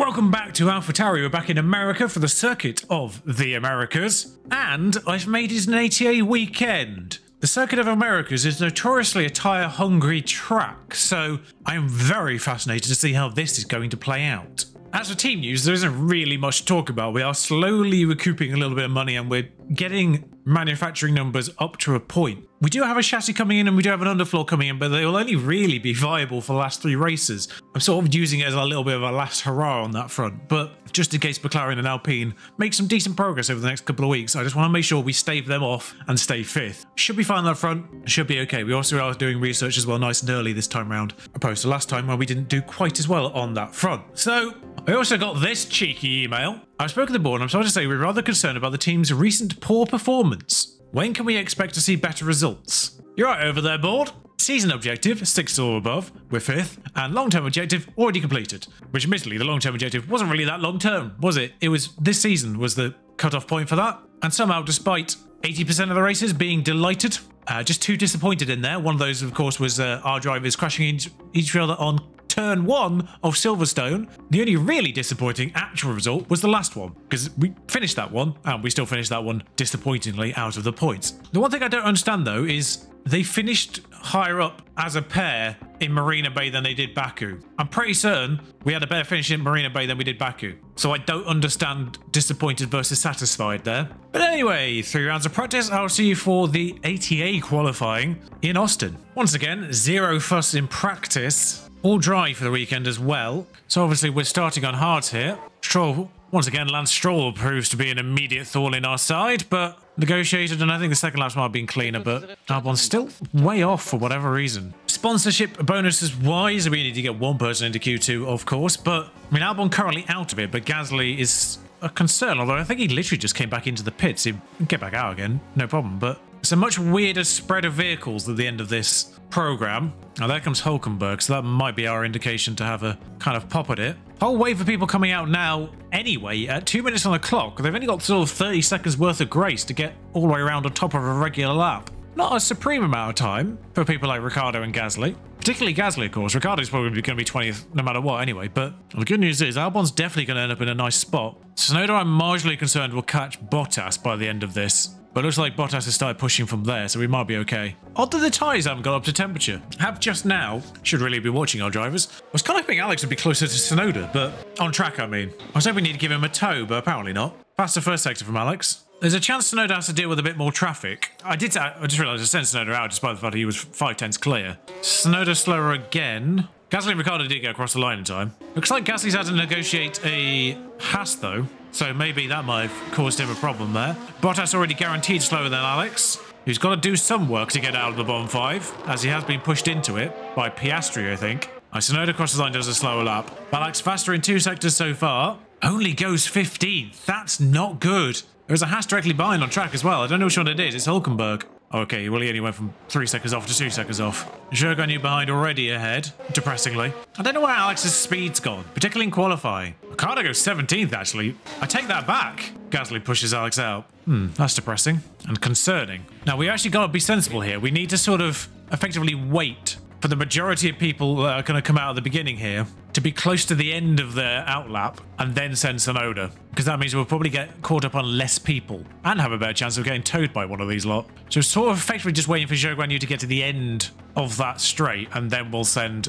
Welcome back to AlphaTauri. We're back in America for the Circuit of the Americas, and I've made it an ATA weekend. The Circuit of Americas is notoriously a tyre-hungry track, so I'm very fascinated to see how this is going to play out. As for team news, there isn't really much to talk about. We are slowly recouping a little bit of money and we're getting manufacturing numbers up to a point. We do have a chassis coming in and we do have an underfloor coming in, but they will only really be viable for the last 3 races. I'm sort of using it as a little bit of a last hurrah on that front, but just in case McLaren and Alpine make some decent progress over the next couple of weeks, I just want to make sure we stave them off and stay 5th. Should be fine on that front, should be okay. We also are doing research as well nice and early this time round, opposed to last time where we didn't do quite as well on that front. So, I also got this cheeky email. I've spoken to the board and I'm sorry to say we're rather concerned about the team's recent poor performance. When can we expect to see better results? You're right over there, board. Season objective, 6th or above, we're 5th, and long-term objective already completed. Which admittedly, the long-term objective wasn't really that long-term, was it? It was, this season was the cut-off point for that. And somehow, despite 80% of the races being delighted, just 2 disappointed in there. One of those, of course, was our drivers crashing into each other on Turn 1 of Silverstone. The only really disappointing actual result was the last one, because we finished that one, and we still finished that one disappointingly out of the points. The one thing I don't understand, though, is they finished higher up as a pair in Marina Bay than they did Baku. I'm pretty certain we had a better finish in Marina Bay than we did Baku. So I don't understand disappointed versus satisfied there. But anyway, 3 rounds of practice. I'll see you for the ATA qualifying in Austin. Once again, 0 fuss in practice. All dry for the weekend as well. So obviously we're starting on hards here. Stroll, once again, Lance Stroll proves to be an immediate thorn in our side, but negotiated, and I think the second laps might have been cleaner, but Albon's still way off for whatever reason. Sponsorship bonuses wise, we need to get 1 person into Q2, of course, but I mean, Albon currently out of it, but Gasly is a concern, although I think he literally just came back into the pits. He'd get back out again, no problem, but it's a much weirder spread of vehicles at the end of this program. Now there comes Hulkenberg, so that might be our indication to have a kind of pop at it. Whole wave of people coming out now anyway at 2 minutes on the clock. They've only got sort of 30 seconds worth of grace to get all the way around on top of a regular lap. Not a supreme amount of time for people like Ricciardo and Gasly. Particularly Gasly, of course. Ricciardo's probably going to be 20th no matter what anyway, but the good news is Albon's definitely going to end up in a nice spot. Tsunoda, I'm marginally concerned, will catch Bottas by the end of this. But it looks like Bottas has started pushing from there, so we might be okay. Odd that the tyres haven't got up to temperature. Have just now. Should really be watching our drivers. I was kind of hoping Alex would be closer to Tsunoda, but on track, I mean. I was hoping we need to give him a tow, but apparently not. Faster first sector from Alex. There's a chance Tsunoda has to deal with a bit more traffic. I just realised I sent Tsunoda out despite the fact he was 5/10 clear. Tsunoda slower again. Gasly and Ricciardo did get across the line in time. Looks like Gasly's had to negotiate a Haas though, so maybe that might have caused him a problem there. Bottas already guaranteed slower than Alex, who's got to do some work to get out of the bottom 5, as he has been pushed into it by Piastri, I think. Tsunoda across the line does a slower lap. Alex faster in 2 sectors so far. Only goes 15th. That's not good. There's a Haas directly behind on track as well. I don't know which one it is. It's Hulkenberg. Okay, well, he only went from 3 seconds off to 2 seconds off. Zhou behind already ahead, depressingly. I don't know where Alex's speed's gone, particularly in qualifying. Ricciardo goes 17th, actually. I take that back. Gasly pushes Alex out. That's depressing and concerning. Now, we actually got to be sensible here. We need to sort of effectively wait for the majority of people that are going to come out at the beginning here to be close to the end of their outlap and then send Tsunoda, because that means we'll probably get caught up on less people and have a better chance of getting towed by one of these lot. So sort of effectively just waiting for Zhou Guanyu to get to the end of that straight, and then we'll send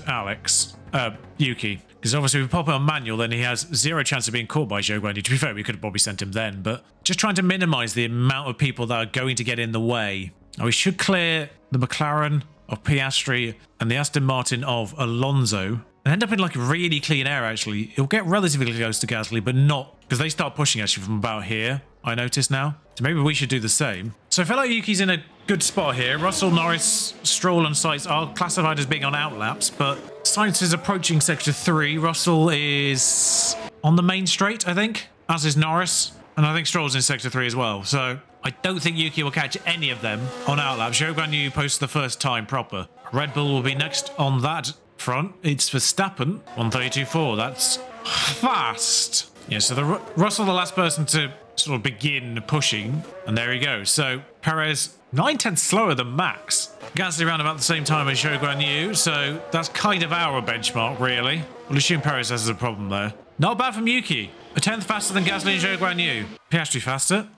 Yuki. Because obviously if we pop it on manual, then he has 0 chance of being caught by Zhou Guanyu. To be fair, we could have probably sent him then, but just trying to minimise the amount of people that are going to get in the way. Now we should clear the McLaren of Piastri and the Aston Martin of Alonso and end up in like really clean air. Actually, it'll get relatively close to Gasly, but not, because they start pushing actually from about here, I notice now. So maybe we should do the same. So I feel like Yuki's in a good spot here. Russell, Norris, Stroll and Sainz are classified as being on outlaps, but Sainz is approaching sector 3. Russell is on the main straight, I think, as is Norris, and I think Stroll's in sector 3 as well. So I don't think Yuki will catch any of them on outlap. Zhou Guanyu posts the first time proper. Red Bull will be next on that front. It's Verstappen, 132.4. That's fast. Yeah, so Russell, the last person to sort of begin pushing, and there he goes. So Perez, 9/10 slower than Max. Gasly around about the same time as Zhou Guanyu, so that's kind of our benchmark, really. We'll assume Perez has a problem there. Not bad from Yuki. A 10th faster than Gasly and Zhou Guanyu. Piastri faster?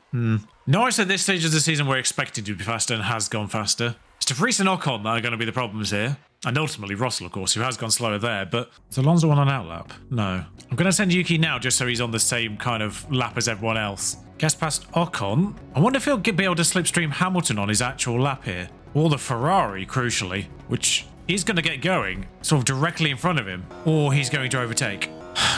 Norris at this stage of the season we're expecting to be faster and has gone faster. It's De Vries and Ocon that are going to be the problems here. And ultimately Russell, of course, who has gone slower there. But is Alonso on an outlap? No. I'm going to send Yuki now just so he's on the same kind of lap as everyone else. Gets past Ocon. I wonder if he'll be able to slipstream Hamilton on his actual lap here. Or the Ferrari, crucially, which is going to get going sort of directly in front of him. Or he's going to overtake.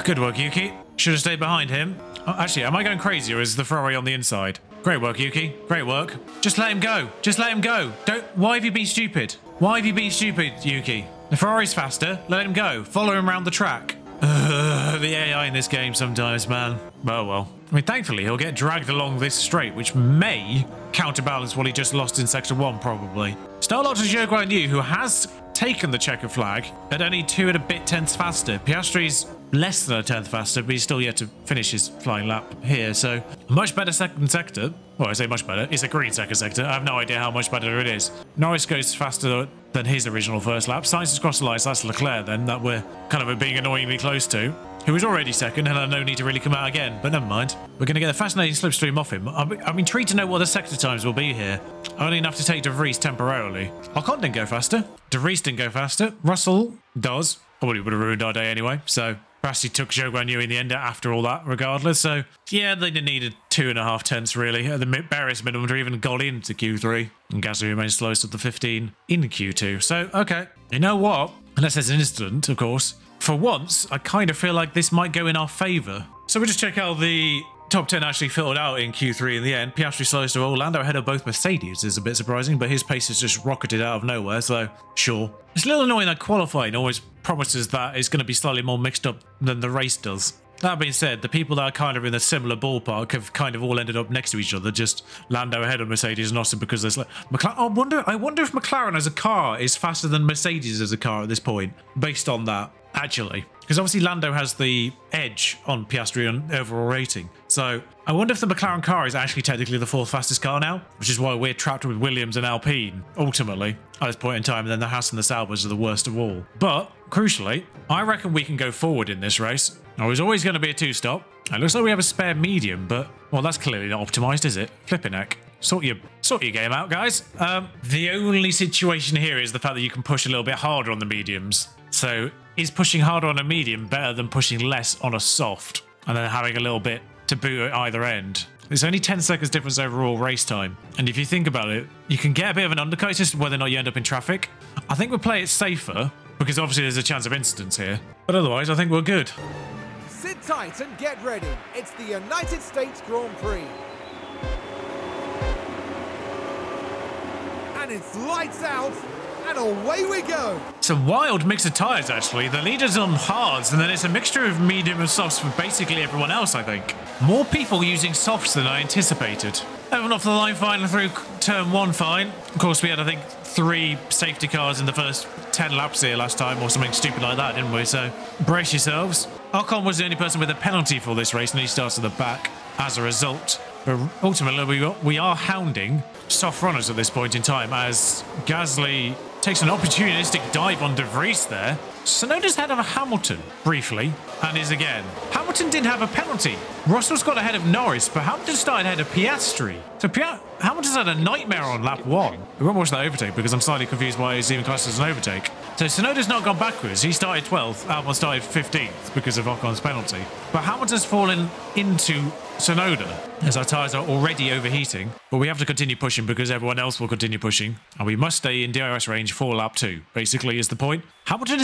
Good work, Yuki. Should have stayed behind him. Oh, actually, am I going crazy or is the Ferrari on the inside? Great work, Yuki. Great work. Just let him go. Just let him go. Why have you been stupid? Why have you been stupid, Yuki? The Ferrari's faster. Let him go. Follow him around the track. The AI in this game sometimes, man. Oh, well. I mean, thankfully, he'll get dragged along this straight, which may counterbalance what he just lost in Sector 1, probably. Starlock to Zhou Guanyu, who has taken the checker flag at only 2 and a bit tenths faster. Piastri's less than a 10th faster, but he's still yet to finish his flying lap here, so a much better second sector. Well, I say much better. It's a green second sector. I have no idea how much better it is. Norris goes faster than his original first lap. Sainz has crossed the line, so that's Leclerc then, that we're kind of being annoyingly close to, who is already second and had no need to really come out again, but never mind. We're going to get a fascinating slipstream off him. I'm intrigued to know what the sector times will be here. Only enough to take De Vries temporarily. Ocon didn't go faster. De Vries didn't go faster. Russell does. I would have ruined our day anyway, so perhaps he took Zhou Guanyu in the end after all that, regardless. So, yeah, they needed 2.5 tenths, really, at the barest minimum to even got into Q3. And Gasly remains slowest at the 15 in Q2. So, okay. You know what? Unless there's an incident, of course. For once, I kind of feel like this might go in our favour. So we'll just check how the top 10 actually filtered out in Q3 in the end. Piastri slowest of all. Lando ahead of both Mercedes is a bit surprising, but his pace has just rocketed out of nowhere, so sure. It's a little annoying that qualifying always promises that it's going to be slightly more mixed up than the race does. That being said, the people that are kind of in a similar ballpark have kind of all ended up next to each other, just Lando ahead of Mercedes and Austin because there's like I wonder if McLaren as a car is faster than Mercedes as a car at this point, based on that, actually. Because obviously Lando has the edge on Piastri on overall rating. So I wonder if the McLaren car is actually technically the 4th fastest car now, which is why we're trapped with Williams and Alpine, ultimately, at this point in time. And then the Haas and the Saubers are the worst of all. But, crucially, I reckon we can go forward in this race. Now, there's always going to be a 2-stop. It looks like we have a spare medium, but, well, that's clearly not optimized, is it? Flipping heck. Sort your game out, guys. The only situation here is the fact that you can push a little bit harder on the mediums. So, is pushing harder on a medium better than pushing less on a soft and then having a little bit to boot at either end? There's only 10 seconds difference overall race time. And if you think about it, you can get a bit of an undercut. It's just whether or not you end up in traffic. I think we'll play it safer because obviously there's a chance of incidents here. But otherwise, I think we're good. Sit tight and get ready. It's the United States Grand Prix. And it's lights out. And away we go. It's a wild mix of tyres, actually. The leader's on hards, and then it's a mixture of medium and softs for basically everyone else, I think. More people using softs than I anticipated. Everyone off the line fine through turn 1 fine. Of course, we had, I think, 3 safety cars in the first 10 laps here last time, or something stupid like that, didn't we? So, brace yourselves. Ocon was the only person with a penalty for this race, and he starts at the back as a result. But ultimately, we are hounding soft runners at this point in time, as Gasly takes an opportunistic dive on De Vries there. Tsunoda's ahead of Hamilton, briefly, and is again. Hamilton did have a penalty. Russell's got ahead of Norris, but Hamilton started ahead of Piastri. So Hamilton's had a nightmare on lap 1. We won't watch that overtake because I'm slightly confused why it's even classed as an overtake. So Tsunoda's not gone backwards. He started 12th, Albon started 15th because of Ocon's penalty. But Hamilton's fallen into Tsunoda as our tyres are already overheating. But we have to continue pushing because everyone else will continue pushing. And we must stay in DRS range for lap 2, basically, is the point. Hamilton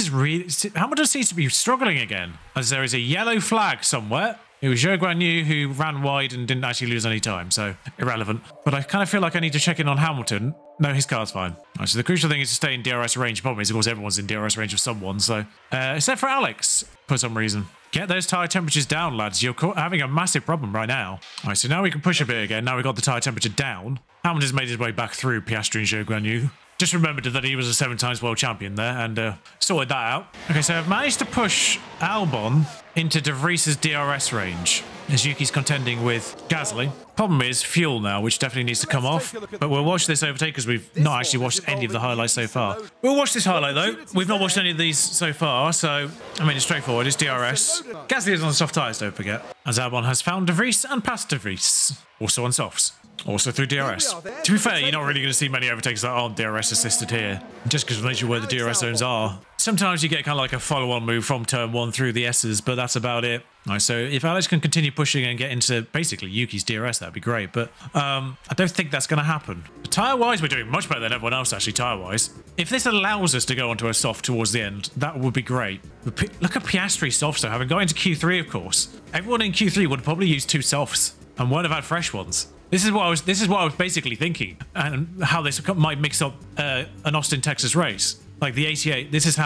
seems to be struggling again, as there is a yellow flag somewhere. It was Zhou Guanyu who ran wide and didn't actually lose any time, so irrelevant. But I kind of feel like I need to check in on Hamilton. No, his car's fine. Right, so the crucial thing is to stay in DRS range. The problem is, of course, everyone's in DRS range of someone, so... except for Alex, for some reason. Get those tyre temperatures down, lads. You're having a massive problem right now. All right, so now we can push a bit again. Now we've got the tyre temperature down. Hamilton's made his way back through Piastri and Zhou Guanyu. Just remembered that he was a 7 times world champion there and sorted that out. Okay, so I've managed to push Albon into De Vries's DRS range as Yuki's contending with Gasly. Problem is fuel now, which definitely needs to come off. But we'll watch this overtake because we've not actually watched any of the highlights so far. We'll watch this highlight though. We've not watched any of these so far, so I mean it's straightforward. It's DRS. Gasly is on soft tyres, don't forget. As Albon has found De Vries and passed De Vries. Also on softs. Also through DRS. To be fair, you're not really going to see many overtakes that aren't DRS assisted here, just because of the nature of where the DRS zones are. Sometimes you get kind of like a follow-on move from turn 1 through the S's, but that's about it. Right, so if Alex can continue pushing and get into basically Yuki's DRS, that'd be great, but I don't think that's going to happen. Tyre-wise, we're doing much better than everyone else, actually, tyre-wise. If this allows us to go onto a soft towards the end, that would be great. Look at Piastri's softs, though, having got into Q3, of course. Everyone in Q3 would probably use 2 softs and won't have had fresh ones. This is what I was basically thinking, and how this might mix up an Austin, Texas race. Like the ATA, this is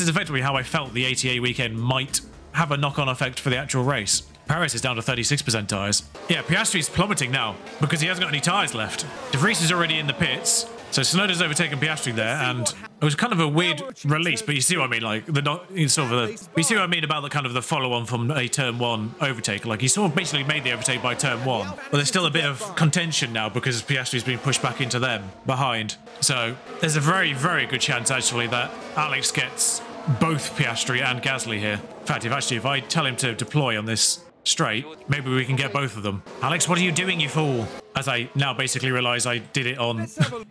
effectively how I felt the ATA weekend might have a knock-on effect for the actual race. Perez is down to 36% tyres. Yeah, Piastri's plummeting now because he hasn't got any tyres left. De Vries is already in the pits. So Tsunoda's overtaken Piastri there, and it was kind of a weird release, but you see what I mean, like you see what I mean about the kind of the follow-on from a turn 1 overtake. Like he sort of basically made the overtake by turn 1, but there's still a bit of contention now because Piastri's been pushed back into them behind. So there's a very, very good chance actually that Alex gets both Piastri and Gasly here. In fact, if I tell him to deploy on this straight, maybe we can get both of them. Alex, what are you doing, you fool? As I now basically realise I did it on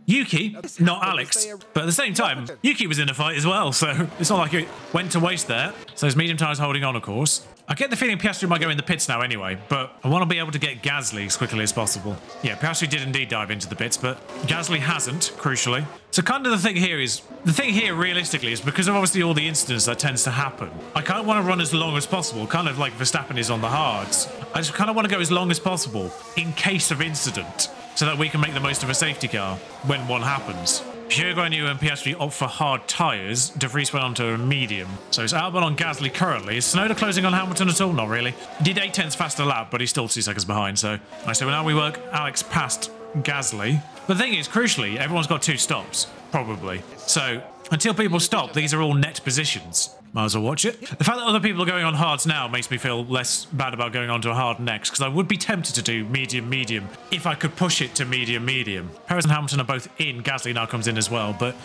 Yuki, not Alex. But at the same time, Yuki was in a fight as well, so it's not like it went to waste there. So his medium tyres holding on, of course. I get the feeling Piastri might go in the pits now anyway, but I want to be able to get Gasly as quickly as possible. Yeah, Piastri did indeed dive into the pits, but Gasly hasn't, crucially. So kind of the thing here realistically is because of obviously all the incidents that tends to happen, I kind of want to run as long as possible, kind of like Verstappen is on the hards. I just kind of want to go as long as possible in case of incident, so that we can make the most of a safety car when one happens. Guanyu and Piastri opt for hard tyres. De Vries went on to a medium. So it's Albon on Gasly currently. Is Tsunoda closing on Hamilton at all? Not really. He did 8/10 faster lap, but he's still 2 seconds behind. So now we work Alex past Gasly. The thing is, crucially, everyone's got 2 stops, probably. So until people stop, these are all net positions. Might as well watch it. The fact that other people are going on hards now makes me feel less bad about going on to a hard next, because I would be tempted to do medium if I could push it to medium. Perez and Hamilton are both in. Gasly now comes in as well, but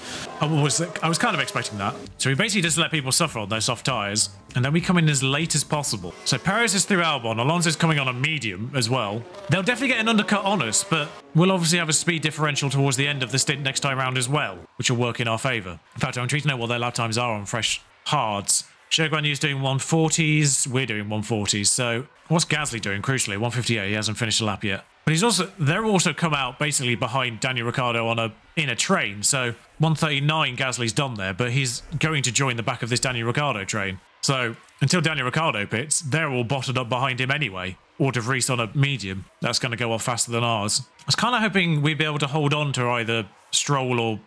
I was kind of expecting that. So we basically just let people suffer on those soft tyres, and then we come in as late as possible. So Perez is through Albon. Alonso's coming on a medium as well. They'll definitely get an undercut on us, but we'll obviously have a speed differential towards the end of the stint next time round as well, which will work in our favour. In fact, I'm intrigued to know what their lap times are on fresh hards. Guanyu's doing 140s, we're doing 140s, so what's Gasly doing, crucially? 158, he hasn't finished a lap yet. But they're also come out basically behind Daniel Ricciardo in a train, so 139 Gasly's done there, but he's going to join the back of this Daniel Ricciardo train. So until Daniel Ricciardo pits, they're all bottled up behind him anyway. Or De Vries on a medium. That's going to go off faster than ours. I was kind of hoping we'd be able to hold on to either Stroll or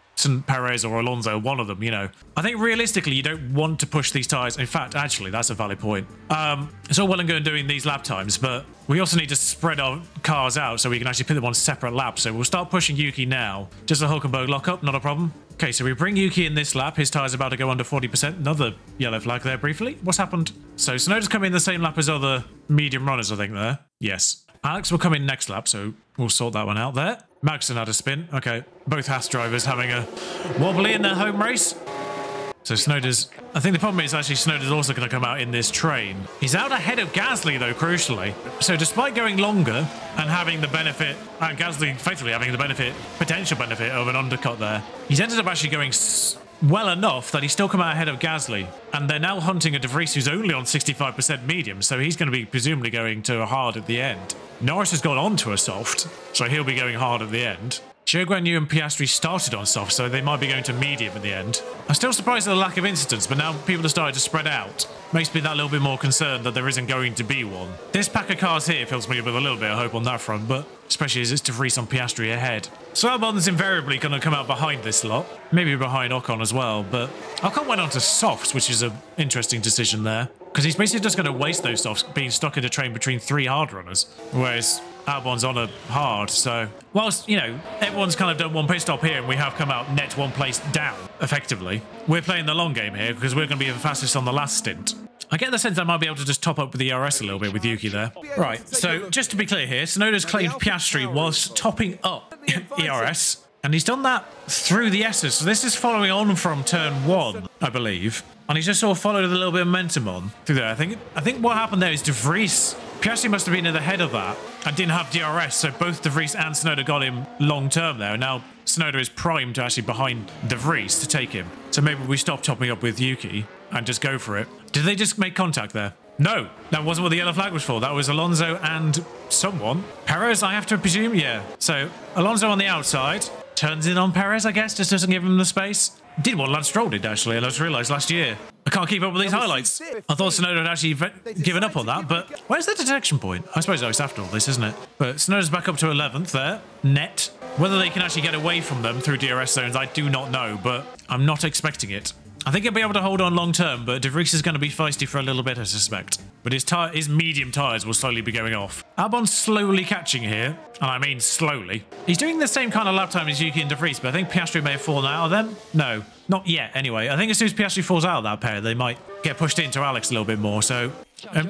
Perez or Alonso, one of them, you know. I think realistically, you don't want to push these tyres. In fact, actually, that's a valid point. It's all well and good doing these lap times, but we also need to spread our cars out so we can actually put them on separate laps. So we'll start pushing Yuki now. Just a Hulkenberg lockup, not a problem. Okay, so we bring Yuki in this lap. His tyre's about to go under 40%. Another yellow flag there briefly. What's happened? So Tsunoda's come in the same lap as other medium runners, I think, there. Yes. Alex will come in next lap, so we'll sort that one out there. Magnussen had a spin. Okay, both Haas drivers having a wobbly in their home race. So I think the problem is actually Tsunoda's also going to come out in this train. He's out ahead of Gasly though, crucially. So despite going longer and having the benefit, and Gasly effectively having the potential benefit of an undercut there, he's ended up actually going well enough that he's still come out ahead of Gasly. And they're now hunting a De Vries who's only on 65% medium, so he's going to be presumably going to a hard at the end. Norris has gone on to a soft, so he'll be going hard at the end. Guanyu and Piastri started on soft, so they might be going to medium at the end. I'm still surprised at the lack of incidents, but now people have started to spread out. Makes me that little bit more concerned that there isn't going to be one. This pack of cars here fills me with a little bit of hope on that front, but especially as it's De Vries on Piastri ahead. So Albon's invariably going to come out behind this lot. Maybe behind Ocon as well, but Ocon went on to softs, which is an interesting decision there. Because he's basically just going to waste those softs being stuck in a train between 3 hard runners. Whereas Albon's on a hard, so whilst, you know, everyone's kind of done one pit stop here and we have come out net one place down, effectively, we're playing the long game here because we're going to be the fastest on the last stint. I get the sense I might be able to just top up with the ERS a little bit with Yuki there. Right, so just to be clear here, Tsunoda's claimed Piastri was topping up ERS, and he's done that through the S's. So this is following on from turn 1, I believe. And he's just sort of followed a little bit of momentum through there. I think what happened there is De Vries, Piastri must have been at the head of that and didn't have DRS, so both De Vries and Tsunoda got him long term there. And now Tsunoda is primed to actually behind De Vries to take him. So maybe we stop topping up with Yuki and just go for it. Did they just make contact there? No, that wasn't what the yellow flag was for. That was Alonso and someone. Perez, I have to presume? Yeah. So Alonso on the outside, turns in on Perez, I guess, just doesn't give him the space. Did what Lance Stroll did, actually, and I just realised last year. I can't keep up with these highlights. I thought Tsunoda had actually given up on that, but where's the detection point? I suppose it's after all this, isn't it? But Tsunoda's back up to 11th there. Net. Whether they can actually get away from them through DRS zones, I do not know, but I'm not expecting it. I think he'll be able to hold on long term, but De Vries is going to be feisty for a little bit, I suspect. But his medium tyres will slowly be going off. Albon's slowly catching here, and I mean slowly. He's doing the same kind of lap time as Yuki and De Vries, but I think Piastri may have fallen out of them. No, not yet anyway. I think as soon as Piastri falls out of that pair, they might get pushed into Alex a little bit more. So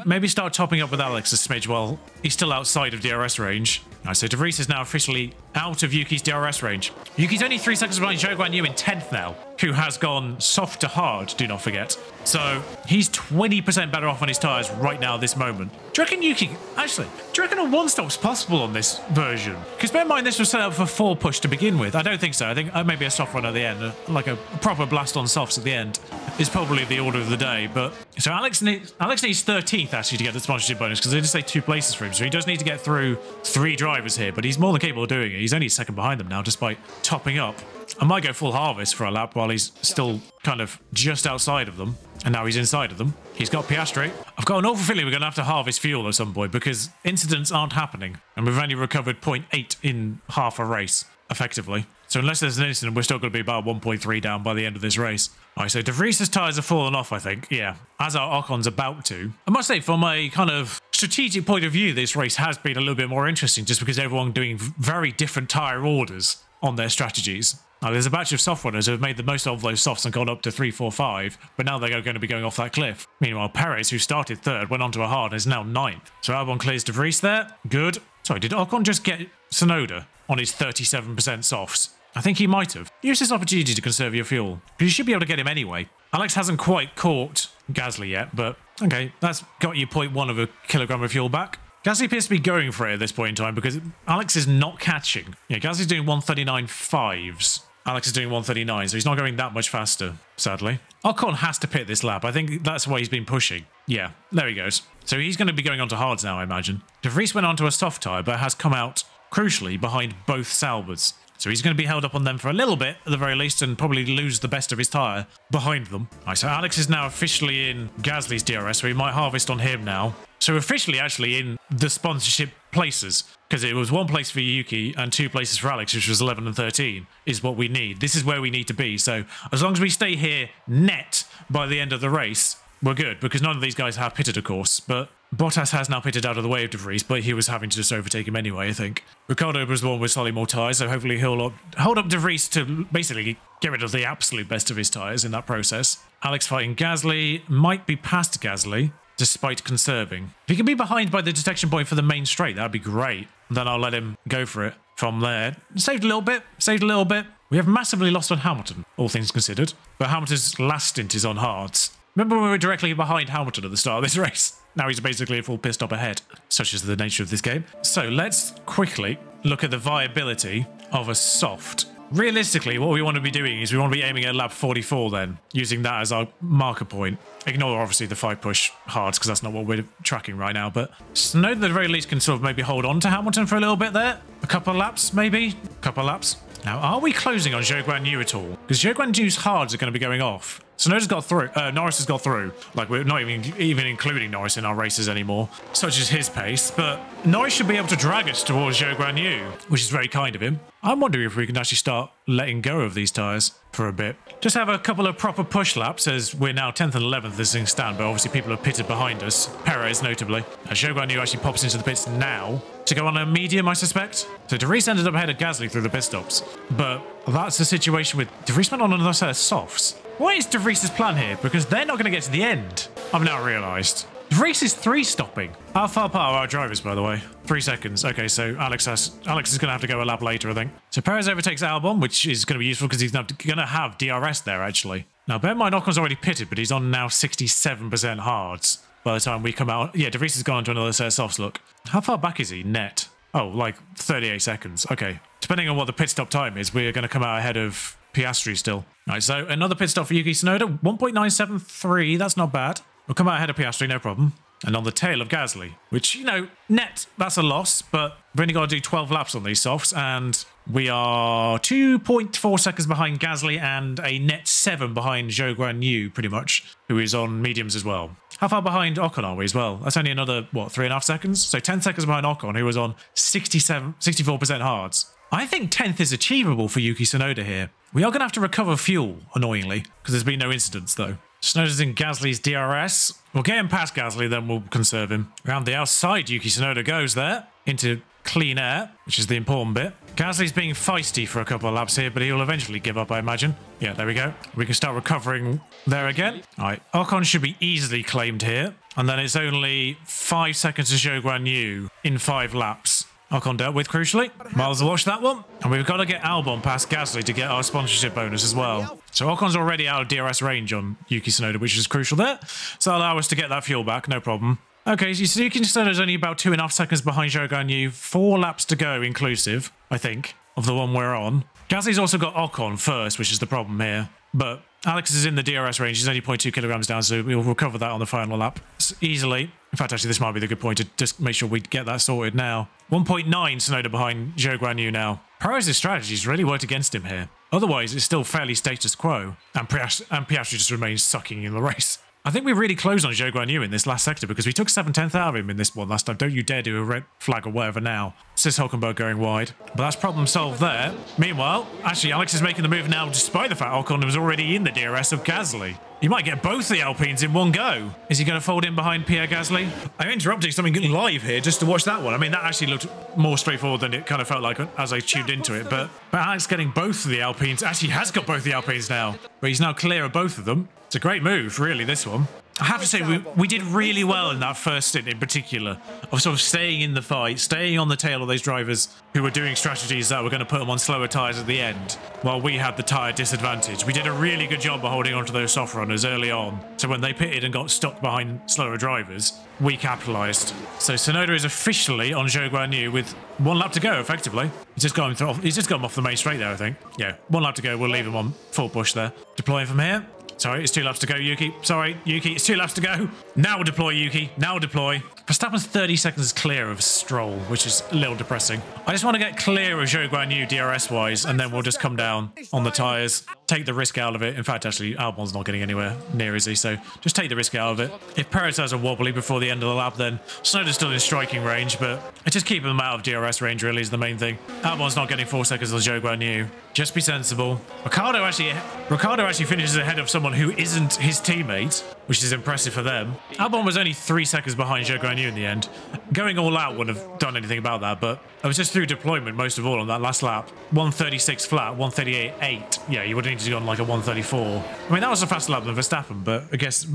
maybe start topping up with Alex a smidge while he's still outside of DRS range. Right, so De Vries is now officially out of Yuki's DRS range. Yuki's only 3 seconds behind Zhou Guanyu in 10th now, who has gone soft to hard, do not forget. So he's 20% better off on his tyres right now at this moment. Do you reckon Yuki... Actually, do you reckon a one-stop's possible on this version? Because bear in mind this was set up for 4 push to begin with. I don't think so. I think maybe a soft run at the end, like a proper blast on softs at the end, is probably the order of the day. But so Alex needs 13th actually to get the sponsorship bonus, because they just say 2 places for him. So he does need to get through 3 drivers here, but he's more than capable of doing it. He's only 2nd behind them now, despite topping up. I might go full harvest for a lap while he's still kind of just outside of them. And now he's inside of them. He's got Piastri. I've got an awful feeling we're going to have to harvest fuel at some point because incidents aren't happening. And we've only recovered 0.8 in half a race, effectively. So unless there's an incident, we're still going to be about 1.3 down by the end of this race. All right, so De Vries' tyres have fallen off, I think. Yeah, as our Ocon's about to. I must say, from a kind of strategic point of view, this race has been a little bit more interesting just because everyone doing very different tyre orders on their strategies. Now, there's a batch of soft runners who have made the most of those softs and gone up to 3, 4, 5, but now they're going to be going off that cliff. Meanwhile, Perez, who started 3rd, went onto a hard and is now 9th. So Albon clears De Vries there. Good. Sorry, did Ocon just get Tsunoda on his 37% softs? I think he might have. Use this opportunity to conserve your fuel, because you should be able to get him anyway. Alex hasn't quite caught Gasly yet, but okay, that's got you 0.1 of a kilogram of fuel back. Gasly appears to be going for it at this point in time because Alex is not catching. Yeah, Gasly's doing 139.5s. Alex is doing 139, so he's not going that much faster, sadly. Ocon has to pit this lap. I think that's why he's been pushing. Yeah, there he goes. So he's going to be going on to hards now, I imagine. De Vries went onto a soft tyre, but has come out, crucially, behind both Salberts. So he's going to be held up on them for a little bit, at the very least, and probably lose the best of his tyre behind them. Right, so Alex is now officially in Gasly's DRS, so he might harvest on him now. So officially, actually, in the sponsorship places, because it was 1 place for Yuki and 2 places for Alex, which was 11 and 13, is what we need. This is where we need to be. So as long as we stay here net by the end of the race, we're good, because none of these guys have pitted, of course, but Bottas has now pitted out of the way of De Vries, but he was having to just overtake him anyway, I think. Ricciardo was the one with slightly more tyres, so hopefully he'll hold up De Vries to basically get rid of the absolute best of his tyres in that process. Alex fighting Gasly, might be past Gasly, despite conserving. If he can be behind by the detection point for the main straight, that'd be great. And then I'll let him go for it from there. Saved a little bit, saved a little bit. We have massively lost on Hamilton, all things considered, but Hamilton's last stint is on hards. Remember when we were directly behind Hamilton at the start of this race? Now he's basically a full pit stop ahead. Such is the nature of this game. So let's quickly look at the viability of a soft. Realistically, what we want to be doing is we want to be aiming at lap 44 then, using that as our marker point. Ignore, obviously, the 5 push hards, because that's not what we're tracking right now, but Tsunoda at the very least can sort of maybe hold on to Hamilton for a little bit there. A couple of laps, maybe? A couple of laps. Now, are we closing on Zhou Guanyu at all? Because Zhou Guanyu's hards are going to be going off. Tsunoda's got through. Norris has got through. Like, we're not even including Norris in our races anymore, such as his pace. But Norris should be able to drag us towards Zhou Guanyu, which is very kind of him. I'm wondering if we can actually start letting go of these tyres for a bit. Just have a couple of proper push laps, as we're now 10th and 11th as things stand, but obviously people have pitted behind us. Perez, notably. As Zhou Guanyu actually pops into the pits now to go on a medium, I suspect. So De Vries ended up ahead of Gasly through the pit stops, but that's the situation with De Vries went on another set of softs. What is De Vries' plan here? Because they're not going to get to the end. I've now realised. De Vries is 3-stopping. How far apart are our drivers, by the way? 3 seconds. Okay, so Alex is going to have to go a lap later, I think. So Perez overtakes Albon, which is going to be useful because he's going to have DRS there, actually. Now, bear in mind, Ocon's already pitted, but he's on now 67% hards by the time we come out. Yeah, De Vries has gone on to another set of softs, look. How far back is he, net? Oh, like 38 seconds. Okay. Depending on what the pit stop time is, we're going to come out ahead of Piastri still. All right, so another pit stop for Yuki Tsunoda. 1.973, that's not bad. We'll come out ahead of Piastri, no problem. And on the tail of Gasly, which, you know, net, that's a loss, but we've only got to do 12 laps on these softs, and we are 2.4 seconds behind Gasly and a net 7 behind Zhou Guan Yu, pretty much, who is on mediums as well. How far behind Ocon are we as well? That's only another, what, 3.5 seconds? So 10 seconds behind Ocon, who was on 64% hards. I think 10th is achievable for Yuki Tsunoda here. We are going to have to recover fuel, annoyingly, because there's been no incidents, though. Tsunoda's in Gasly's DRS. We'll get him past Gasly, then we'll conserve him. Around the outside, Yuki Tsunoda goes there into clean air, which is the important bit. Gasly's being feisty for a couple of laps here, but he'll eventually give up, I imagine. Yeah, there we go. We can start recovering there again. All right, Ocon should be easily claimed here. And then it's only 5 seconds to Zhou Guan Yu in 5 laps. Ocon dealt with, crucially. Miles watch that one. And we've got to get Albon past Gasly to get our sponsorship bonus as well. So Ocon's already out of DRS range on Yuki Tsunoda, which is crucial there. So that'll allow us to get that fuel back, no problem. Okay, so Yuki Tsunoda's only about 2.5 seconds behind Zhou Guan Yu. 4 laps to go inclusive, I think, of the one we're on. Gasly's also got Ocon first, which is the problem here. But Alex is in the DRS range. He's only 0.2 kilograms down, so we'll recover that on the final lap easily. In fact, actually, this might be the good point to just make sure we get that sorted now. 1.9 Tsunoda behind Zhou Guan Yu now. Perez's strategies really worked against him here. Otherwise, it's still fairly status quo. And Piastri just remains sucking in the race. I think we really closed on Zhou Guan Yu in this last sector because we took 7/10 out of him in this one last time. Don't you dare do a red flag or whatever now. Sis Hulkenberg going wide. But that's problem solved there. Meanwhile, actually, Alex is making the move now despite the fact Ocon was already in the DRS of Gasly. He might get both the Alpines in one go. Is he going to fold in behind Pierre Gasly? I'm interrupting something live here just to watch that one. I mean, that actually looked more straightforward than it kind of felt like as I tuned into it. But Alex getting both of the Alpines. Actually, he has got both the Alpines now. But he's now clear of both of them. It's a great move, really, this one. I have to say, we did really well in that first stint in particular, of sort of staying in the fight, staying on the tail of those drivers who were doing strategies that were going to put them on slower tyres at the end, while we had the tyre disadvantage. We did a really good job of holding onto those soft runners early on, so when they pitted and got stuck behind slower drivers, we capitalised. So Tsunoda is officially on Zhou Guan Yu with 1 lap to go, effectively. He's just got him off the main straight there, I think. Yeah, 1 lap to go. We'll leave him on full push there. Deploying from here. Sorry, it's 2 laps to go, Yuki. Sorry, Yuki, it's 2 laps to go. Now deploy, Yuki. Now deploy. Verstappen's 30 seconds clear of Stroll, which is a little depressing. I just want to get clear of Zhou Guan Yu DRS-wise, and then we'll just come down on the tyres, take the risk out of it. In fact, actually, Albon's not getting anywhere near, is he? So just take the risk out of it. If Perez has a wobbly before the end of the lap, then Tsunoda's still in striking range, but just keeping them out of DRS range really is the main thing. Albon's not getting 4 seconds on Zhou Guan Yu. Just be sensible. Ricardo actually finishes ahead of someone who isn't his teammate, which is impressive for them. Albon was only 3 seconds behind Zhou Guan Yu in the end. Going all out wouldn't have done anything about that, but it was just through deployment most of all on that last lap. 136 flat, 138.8. Yeah, you would need to go on like a 134. I mean, that was a faster lap than Verstappen, but I guess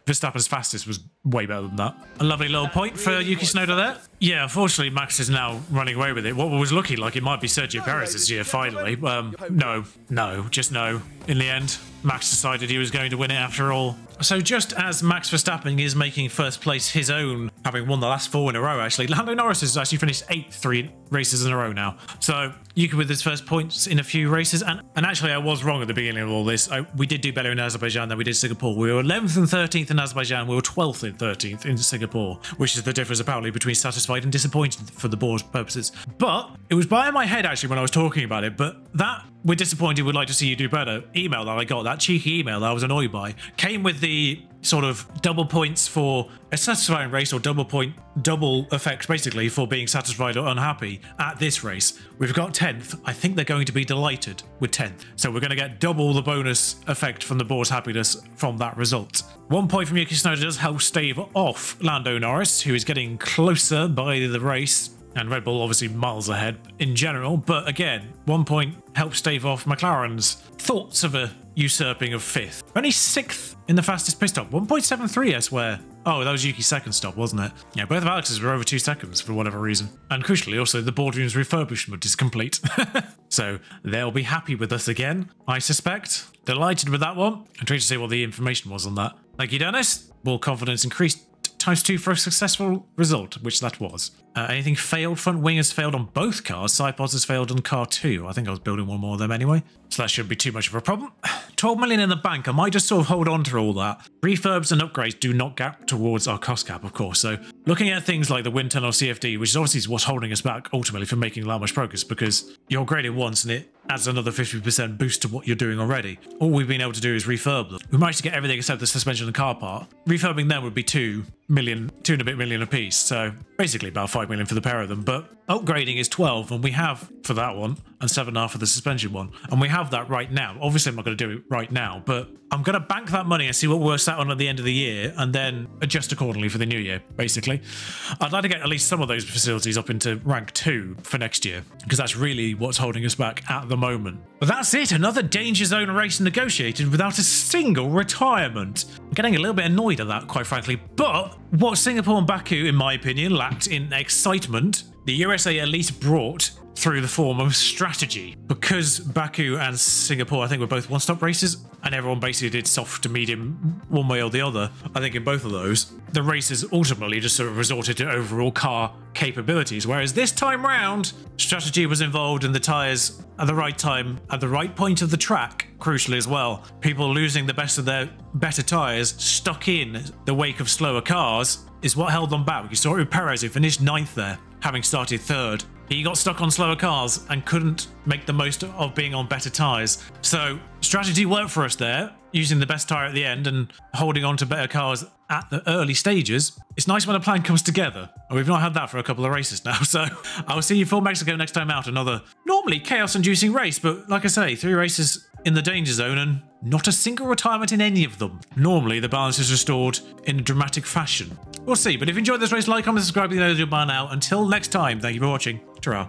Verstappen's fastest was way better than that. A lovely little point for Yuki Tsunoda there. Yeah, unfortunately, Max is now running away with it. What was looking like it might be Sergio Perez this year, finally. No, just no. In the end, Max decided he was going to win it after all. So just as Max Verstappen is making first place his own, having won the last 4 in a row, actually, Lando Norris has actually finished 8th 3 races in a row now. So Yuki with his first points in a few races. And actually, I was wrong at the beginning of all this. We did do better in Azerbaijan than we did Singapore. We were 11th and 13th in Azerbaijan. We were 12th and 13th in Singapore, which is the difference apparently between satisfied and disappointed for the board's purposes. But it was by my head actually when I was talking about it. But that "we're disappointed, we'd like to see you do better" email that I got, that cheeky email that I was annoyed by, came with the sort of double points for a satisfying race, or double effect basically for being satisfied or unhappy at this race. We've got 10th. I think they're going to be delighted with 10th. So we're going to get double the bonus effect from the board's happiness from that result. 1 point from Yuki Tsunoda does help stave off Lando Norris, who is getting closer by the race. And Red Bull obviously miles ahead in general, but again, 1 point helped stave off McLaren's thoughts of a usurping of 5th. Only 6th in the fastest pit stop, 1.73 I swear. Oh, that was Yuki's second stop, wasn't it? Yeah, both of Alex's were over 2 seconds for whatever reason. And crucially, also, the boardroom's refurbishment is complete. So they'll be happy with us again, I suspect. Delighted with that one. I'm trying to see what the information was on that. Thank you, Dennis. More confidence increased ×2 for a successful result, which that was. Anything failed? Front wing has failed on both cars. Side pods has failed on car 2. I think I was building one more of them anyway, so that shouldn't be too much of a problem. 12 million in the bank. I might just sort of hold on to all that. Refurbs and upgrades do not gap towards our cost cap, of course. So looking at things like the wind tunnel CFD, which is obviously what's holding us back ultimately from making that much progress, because you're grading once and it adds another 50% boost to what you're doing already. All we've been able to do is refurb them. We managed to get everything except the suspension and car part. Refurbing them would be 2 and a bit million a piece. So basically about 5 million for the pair of them. But upgrading is 12, and we have for that one, and 7.5 for the suspension one. And we have that right now. Obviously, I'm not going to do it right now, but I'm going to bank that money and see what we're sat on at the end of the year, and then adjust accordingly for the new year, basically. I'd like to get at least some of those facilities up into rank 2 for next year, because that's really what's holding us back at the moment. But that's it. Another danger zone race negotiated without a single retirement. I'm getting a little bit annoyed at that, quite frankly. But what Singapore and Baku, in my opinion, lacked in excitement, the USA at least brought through the form of strategy. Because Baku and Singapore, I think, were both one-stop races, and everyone basically did soft to medium one way or the other. I think in both of those, the races ultimately just sort of resorted to overall car capabilities, whereas this time round, strategy was involved in the tyres at the right time, at the right point of the track, crucially as well. People losing the best of their better tyres, stuck in the wake of slower cars, is what held them back. You saw it with Perez, who finished 9th there, having started 3rd. He got stuck on slower cars and couldn't make the most of being on better tyres. So strategy worked for us there, using the best tyre at the end and holding on to better cars at the early stages. It's nice when a plan comes together. And we've not had that for a couple of races now. So I'll see you for Mexico next time out. Another normally chaos-inducing race, but like I say, 3 races in the danger zone and not a single retirement in any of them. Normally, the balance is restored in a dramatic fashion. We'll see, but if you enjoyed this race, like, comment, subscribe, you know you're by now. Until next time, thank you for watching. Ta-ra.